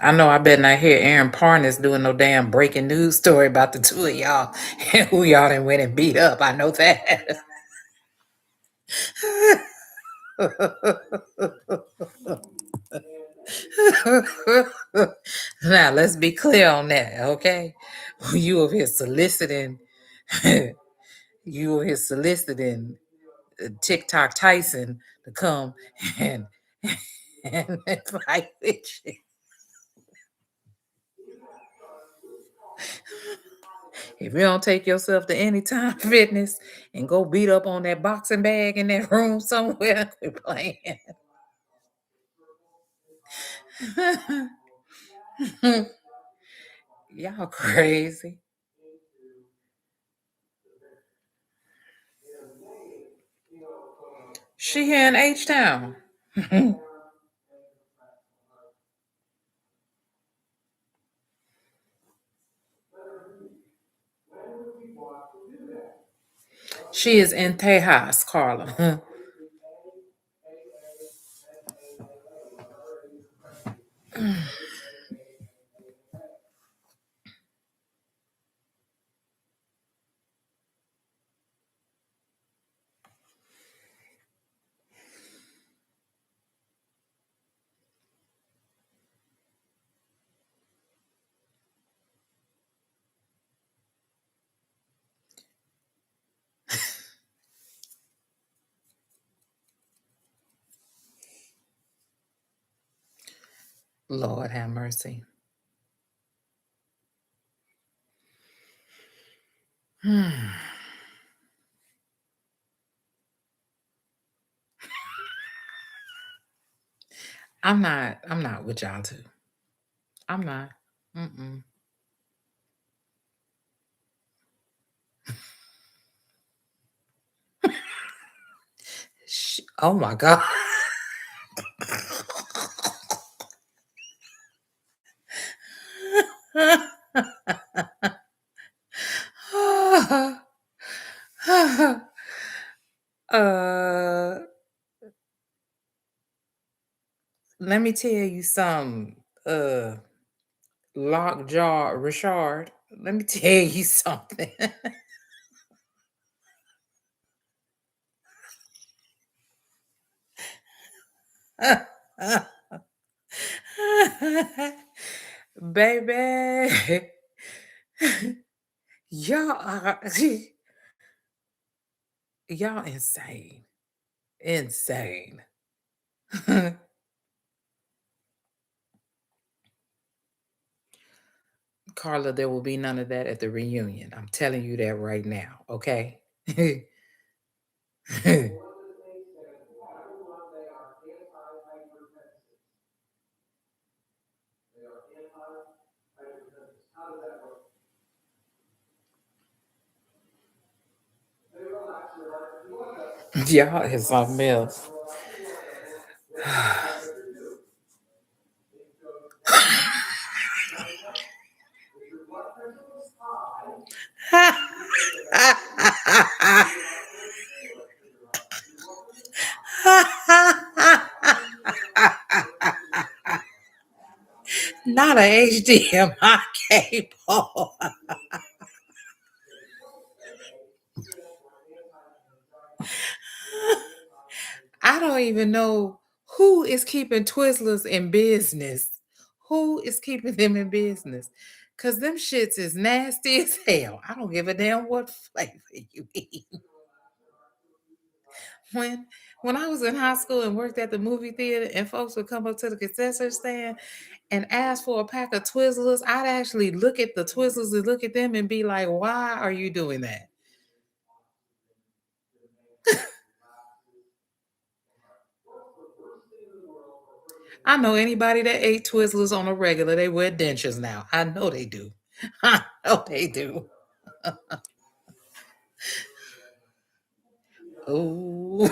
I know I better not hear Aaron Parnas doing no damn breaking news story about the two of y'all and who y'all done went and beat up. I know that. Now let's be clear on that, okay? You over here soliciting, you over here soliciting TikTok Tyson to come and and fight with you. If you don't take yourself to Anytime Fitness and go beat up on that boxing bag in that room somewhere, quit playing. Y'all crazy. She here in H Town. She is in Tejas, Carla. Lord have mercy. I'm not with y'all too. I'm not. Mm-mm. Oh my God. uh, Let me tell you something. Lockjaw Richard. Let me tell you something. Baby, y'all are y'all insane. Insane. Carla, there will be none of that at the reunion. I'm telling you that right now, okay? Y'all is something else. Not a HDMI cable. I don't even know who is keeping Twizzlers in business. Who is keeping them in business? Cause them shits is nasty as hell. I don't give a damn what flavor you eat. When when I was in high school and worked at the movie theater and folks would come up to the concession stand and ask for a pack of Twizzlers, I'd actually look at the Twizzlers and look at them and be like, why are you doing that? I know anybody that ate Twizzlers on a regular, they wear dentures now. I know they do. I know they do. Oh,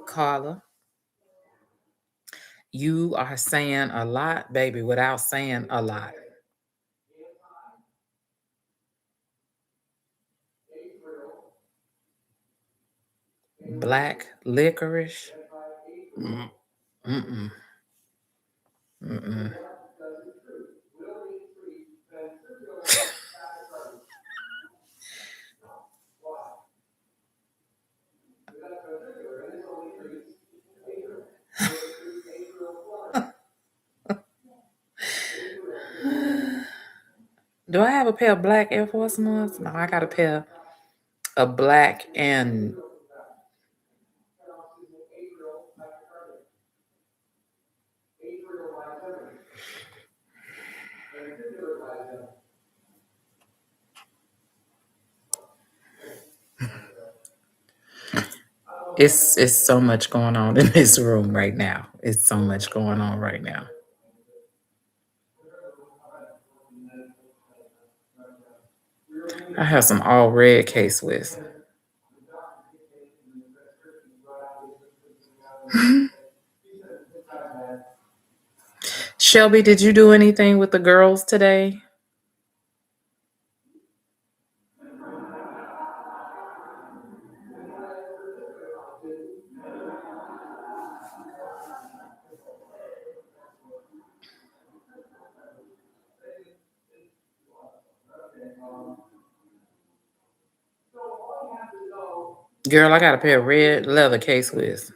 Carla, you are saying a lot, baby, without saying a lot. Black licorice. Mm, mm-mm, mm-mm. Do I have a pair of black Air Force Ones? No, I got a pair of black and it's so much going on in this room right now. It's so much going on right now. I have some all red K Swiss. Shelby, did you do anything with the girls today? Girl, I got a pair of red leather K Swiss.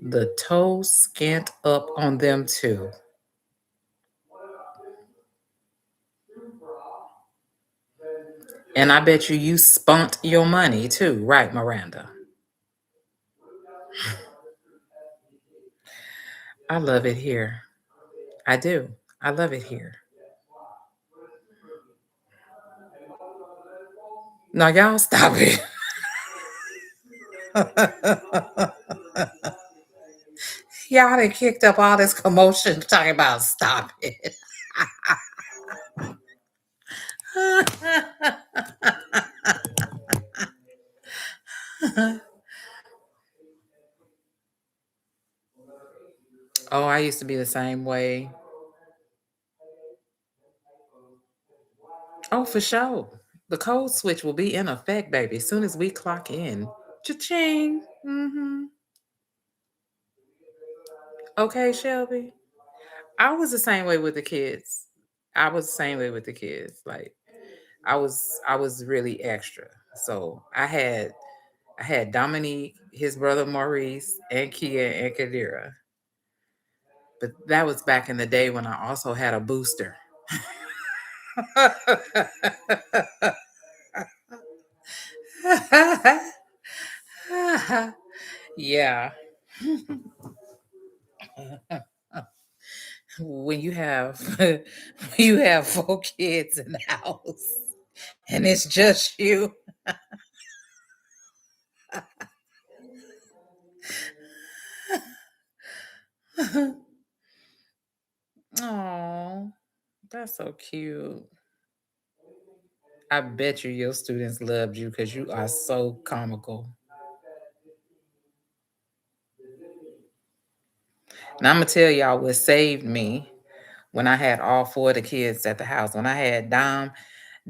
The toe scant up on them too. And I bet you spunked your money too, right, Miranda? I love it here. I do. I love it here. Now y'all stop it. Y'all done kicked up all this commotion talking about stop it. Oh, I used to be the same way. Oh, for sure. The code switch will be in effect, baby, as soon as we clock in. Cha-ching. Okay, Shelby. I was the same way with the kids. I was the same way with the kids. Like I was really extra. So I had Dominique, his brother Maurice, and Kia and Kadira. But that was back in the day when I also had a booster. Yeah. When you have when you have four kids in the house and it's just you. Oh, that's so cute. I bet you your students loved you because you are so comical. And I'm gonna tell y'all what saved me when I had all four of the kids at the house. When I had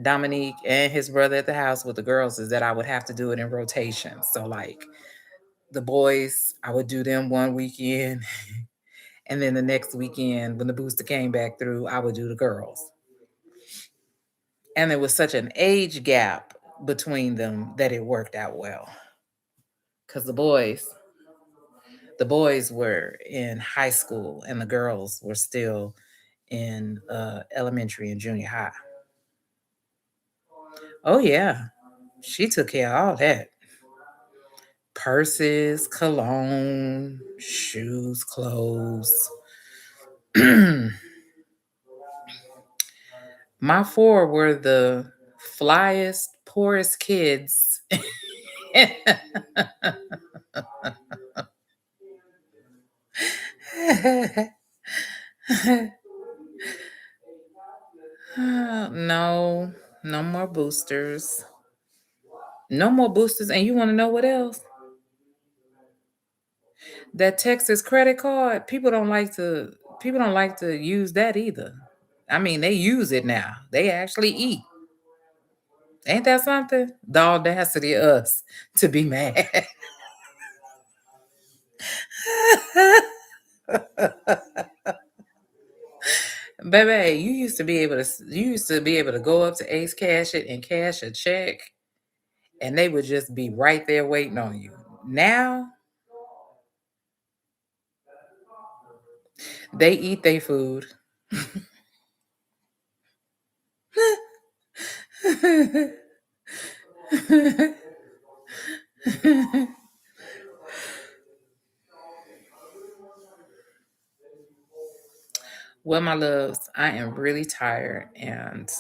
Dominique, and his brother at the house with the girls, is that I would have to do it in rotation. So like the boys, I would do them one weekend, and then the next weekend when the booster came back through, I would do the girls. And there was such an age gap between them that it worked out well. Because the boys were in high school and the girls were still in elementary and junior high. Oh yeah, she took care of all that: purses, cologne, shoes, clothes. My four were the flyest, poorest kids. No, no more boosters. No more boosters. And you want to know what else? That Texas credit card, people don't like to use that either. I mean, they use it now. They actually eat. Ain't that something? The audacity of us to be mad. Baby, you used to be able to go up to Ace Cash it and cash a check, and they would just be right there waiting on you. Now they eat their food. Well, my loves, I am really tired, and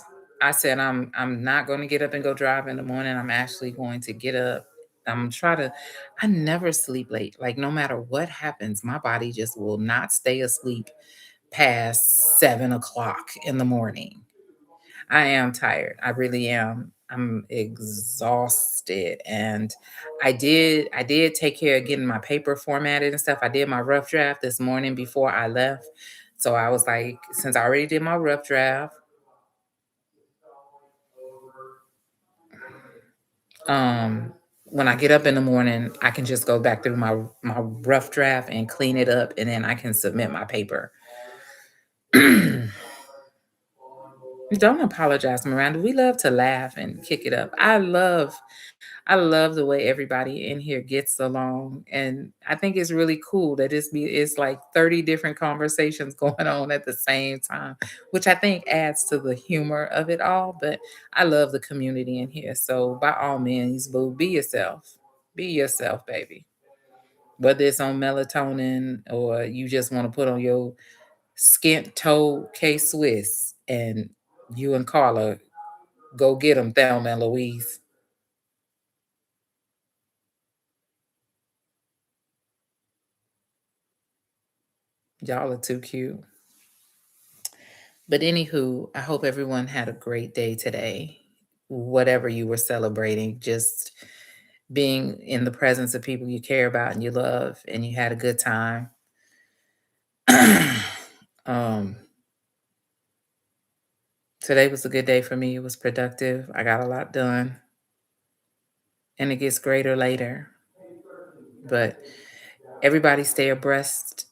I said I'm not going to get up and go drive in the morning. I'm actually going to get up. I'm try to. I never sleep late. Like no matter what happens, my body just will not stay asleep past 7 o'clock in the morning. I am tired. I really am. I'm exhausted. And I did take care of getting my paper formatted and stuff. I did my rough draft this morning before I left. So I was like, since I already did my rough draft, when I get up in the morning, I can just go back through my rough draft and clean it up, and then I can submit my paper. Don't apologize, Miranda. We love to laugh and kick it up. I love the way everybody in here gets along, and I think it's really cool that it's like 30 different conversations going on at the same time, which I think adds to the humor of it all. But I love the community in here, so by all means, boo, be yourself, baby. Whether it's on melatonin or you just want to put on your skint toe K Swiss and you and Carla go get them, Thelma and Louise. Y'all are too cute. But anywho, I hope everyone had a great day today. Whatever you were celebrating, just being in the presence of people you care about and you love, and you had a good time. um, Today was a good day for me. It was productive. I got a lot done, and it gets greater later. But everybody stay abreast.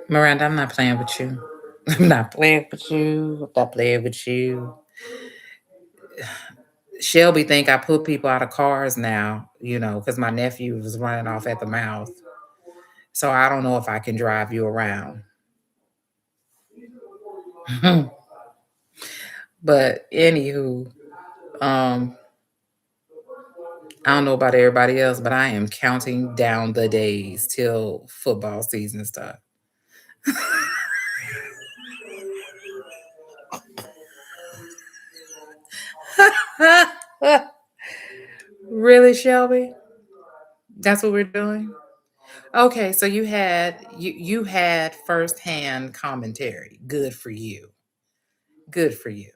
Miranda, I'm not playing with you. I'm not playing with you. I'm not playing with you. Shelby think I put people out of cars now, because my nephew was running off at the mouth. So I don't know if I can drive you around. But anywho, um, I don't know about everybody else, but I am counting down the days till football season starts. Really, Shelby? That's what we're doing? Okay, so you had firsthand commentary. Good for you. Good for you.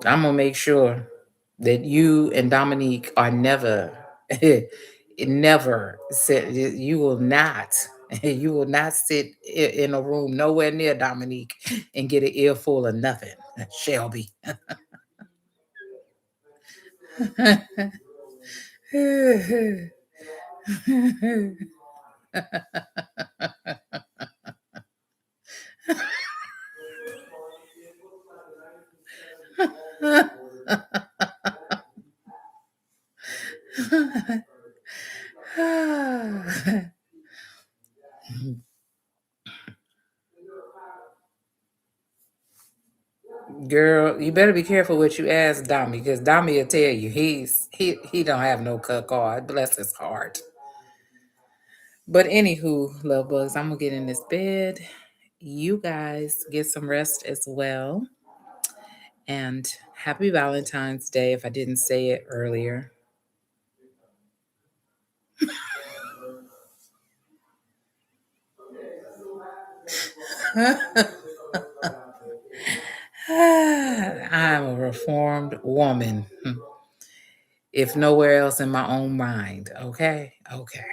I'm gonna make sure that you and Dominique are never, never sit. You will not. You will not sit in a room nowhere near Dominique and get an earful of nothing, Shelby. Girl, you better be careful what you ask Dommy, because Dommy will tell you he don't have no cut card. Bless his heart. But anywho, love bugs, I'm gonna get in this bed. You guys get some rest as well. And happy Valentine's Day if I didn't say it earlier. I'm a reformed woman, if nowhere else in my own mind. Okay. Okay.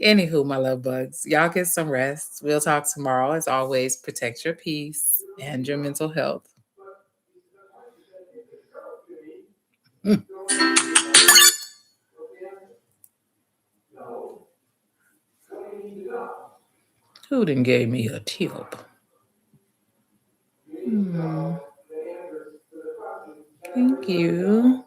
Anywho, my love bugs, y'all get some rest. We'll talk tomorrow. As always, protect your peace and your mental health. Who didn't gave me a tip? Thank you.